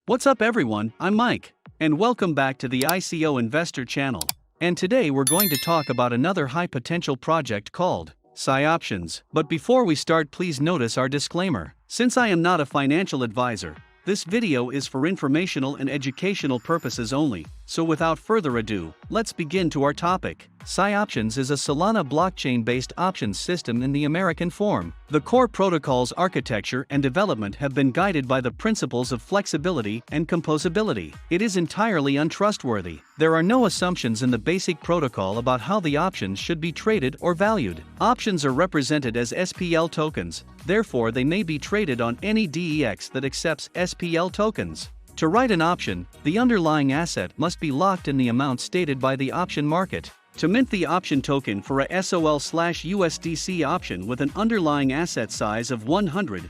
What's up everyone, I'm Mike, and welcome back to the ICO Investor channel. And today we're going to talk about another high potential project called Psyoptions. But before we start, please notice our disclaimer. Since I am not a financial advisor, this video is for informational and educational purposes only. So without further ado, let's begin to our topic. Psyoptions is a Solana blockchain-based options system in the American form. The core protocol's architecture and development have been guided by the principles of flexibility and composability. It is entirely untrustworthy. There are no assumptions in the basic protocol about how the options should be traded or valued. Options are represented as SPL tokens, therefore they may be traded on any DEX that accepts SPL tokens. To write an option, the underlying asset must be locked in the amount stated by the option market. To mint the option token for a SOL/USDC option with an underlying asset size of 100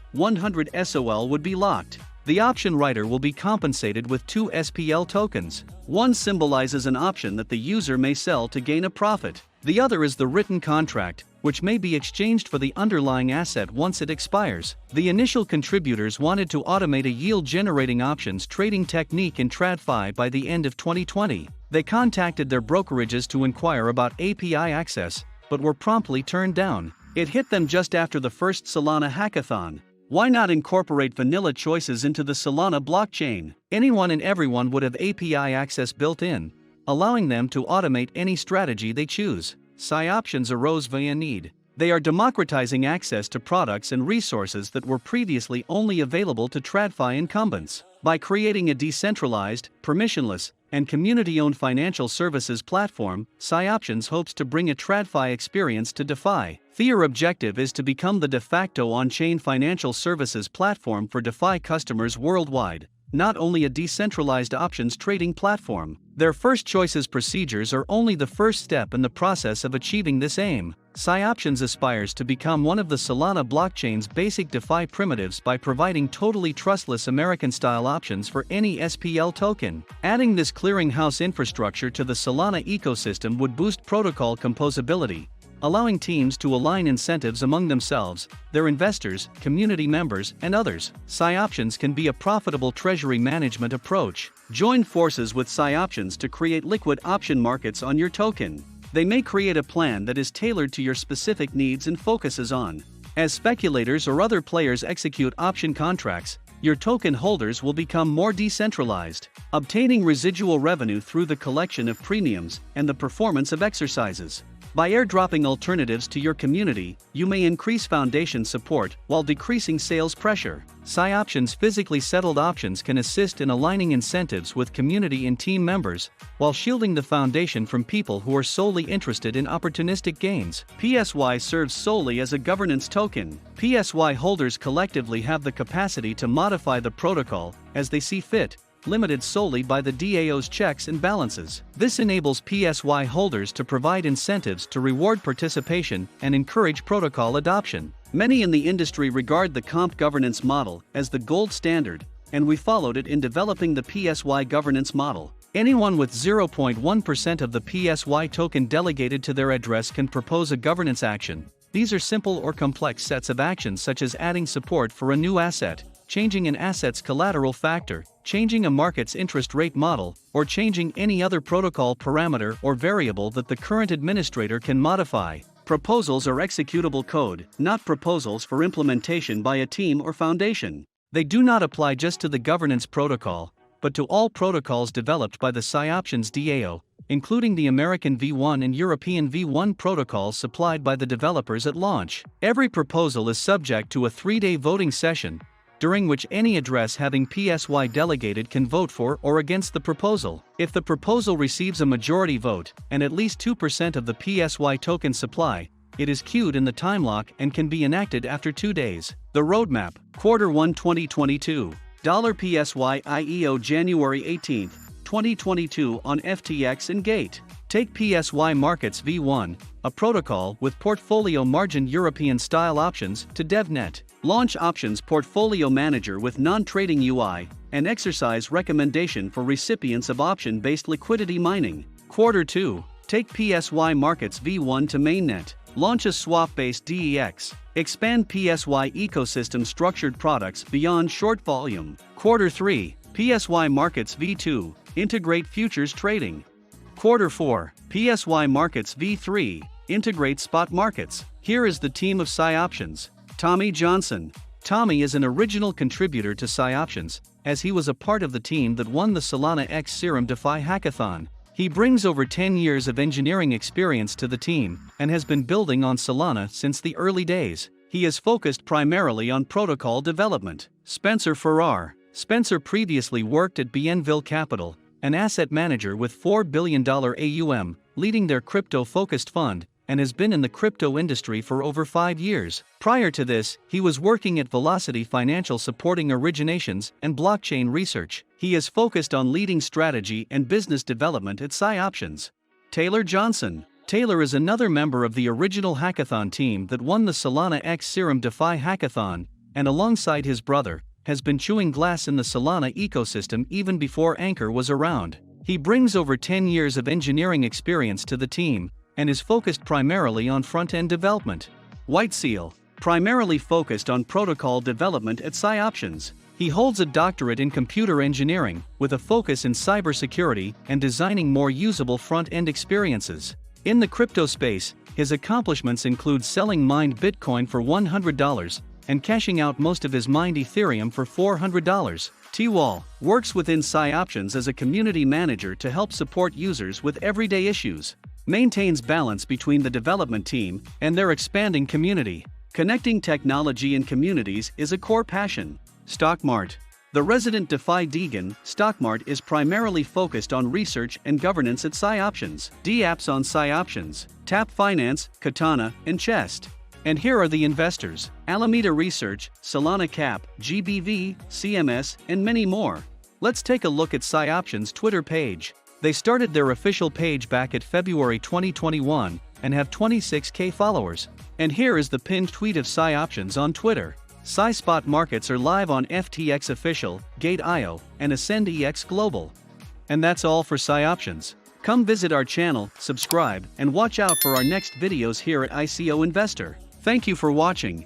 SOL would be locked. The option writer will be compensated with 2 SPL tokens. One symbolizes an option that the user may sell to gain a profit. The other is the written contract, which may be exchanged for the underlying asset once it expires. The initial contributors wanted to automate a yield-generating options trading technique in TradFi by the end of 2020. They contacted their brokerages to inquire about API access, but were promptly turned down. It hit them just after the first Solana hackathon. Why not incorporate vanilla choices into the Solana blockchain? Anyone and everyone would have API access built in, allowing them to automate any strategy they choose. Psyoptions arose via need. They are democratizing access to products and resources that were previously only available to TradFi incumbents. By creating a decentralized, permissionless, and community-owned financial services platform, Psyoptions hopes to bring a TradFi experience to DeFi. Their objective is to become the de facto on-chain financial services platform for DeFi customers worldwide, not only a decentralized options trading platform. Their first choices procedures are only the first step in the process of achieving this aim. Psyoptions aspires to become one of the Solana blockchain's basic DeFi primitives by providing totally trustless American-style options for any SPL token. Adding this clearinghouse infrastructure to the Solana ecosystem would boost protocol composability, allowing teams to align incentives among themselves, their investors, community members, and others. Psyoptions can be a profitable treasury management approach. Join forces with Psyoptions to create liquid option markets on your token. They may create a plan that is tailored to your specific needs and focuses on. As speculators or other players execute option contracts, your token holders will become more decentralized, obtaining residual revenue through the collection of premiums and the performance of exercises. By airdropping alternatives to your community, you may increase foundation support while decreasing sales pressure. Psyoptions physically settled options can assist in aligning incentives with community and team members, while shielding the foundation from people who are solely interested in opportunistic gains. PSY serves solely as a governance token. PSY holders collectively have the capacity to modify the protocol as they see fit, limited solely by the DAO's checks and balances. This enables PSY holders to provide incentives to reward participation and encourage protocol adoption. Many in the industry regard the comp governance model as the gold standard, and we followed it in developing the PSY governance model. Anyone with 0.1% of the PSY token delegated to their address can propose a governance action. These are simple or complex sets of actions such as adding support for a new asset, changing an asset's collateral factor, changing a market's interest rate model, or changing any other protocol parameter or variable that the current administrator can modify. Proposals are executable code, not proposals for implementation by a team or foundation. They do not apply just to the governance protocol, but to all protocols developed by the Psyoptions DAO, including the American V1 and European V1 protocols supplied by the developers at launch. Every proposal is subject to a 3-day voting session, during which any address having PSY delegated can vote for or against the proposal. If the proposal receives a majority vote and at least 2% of the PSY token supply, it is queued in the time lock and can be enacted after 2 days. The roadmap: Q1 2022. $PSY IEO January 18, 2022 on FTX and Gate. Take PSY Markets V1, a protocol with portfolio margin European-style options, to DevNet. Launch Options Portfolio Manager with non-trading UI, and exercise recommendation for recipients of option-based liquidity mining. Q2. Take PSY Markets V1 to mainnet. Launch a swap-based DEX. Expand PSY ecosystem structured products beyond short volume. Q3. PSY Markets V2, integrate futures trading. Quarter 4, PSY Markets V3, integrate spot markets. Here is the team of Psyoptions. Tommy Johnson. Tommy is an original contributor to Psyoptions, as he was a part of the team that won the Solana X Serum DeFi Hackathon. He brings over 10 years of engineering experience to the team, and has been building on Solana since the early days. He is focused primarily on protocol development. Spencer Farrar. Spencer previously worked at Bienville Capital, an asset manager with $4 billion AUM, leading their crypto-focused fund, and has been in the crypto industry for over 5 years. Prior to this, he was working at Velocity Financial supporting originations and blockchain research. He is focused on leading strategy and business development at Psyoptions. Taylor Johnson. Taylor is another member of the original hackathon team that won the Solana X Serum DeFi Hackathon, and alongside his brother, has been chewing glass in the Solana ecosystem even before Anchor was around. He brings over 10 years of engineering experience to the team, and is focused primarily on front-end development. White Seal. Primarily focused on protocol development at Psyoptions. He holds a doctorate in computer engineering, with a focus in cybersecurity and designing more usable front-end experiences. In the crypto space, his accomplishments include selling mined Bitcoin for $100, and cashing out most of his mined Ethereum for $400. T-Wall works within Psyoptions as a community manager to help support users with everyday issues. Maintains balance between the development team and their expanding community. Connecting technology and communities is a core passion. Stockmart. The resident DeFi Deegan, Stockmart is primarily focused on research and governance at Psyoptions. Dapps on Psyoptions, Tap Finance, Katana, and Chest. And here are the investors: Alameda Research, Solana Cap, GBV, CMS, and many more. Let's take a look at Psyoptions' Twitter page. They started their official page back at February 2021 and have 26K followers. And here is the pinned tweet of Psyoptions on Twitter. Spot markets are live on FTX Official, Gate.io, and AscendEX Global. And that's all for Psyoptions. Come visit our channel, subscribe, and watch out for our next videos here at ICO Investor. Thank you for watching.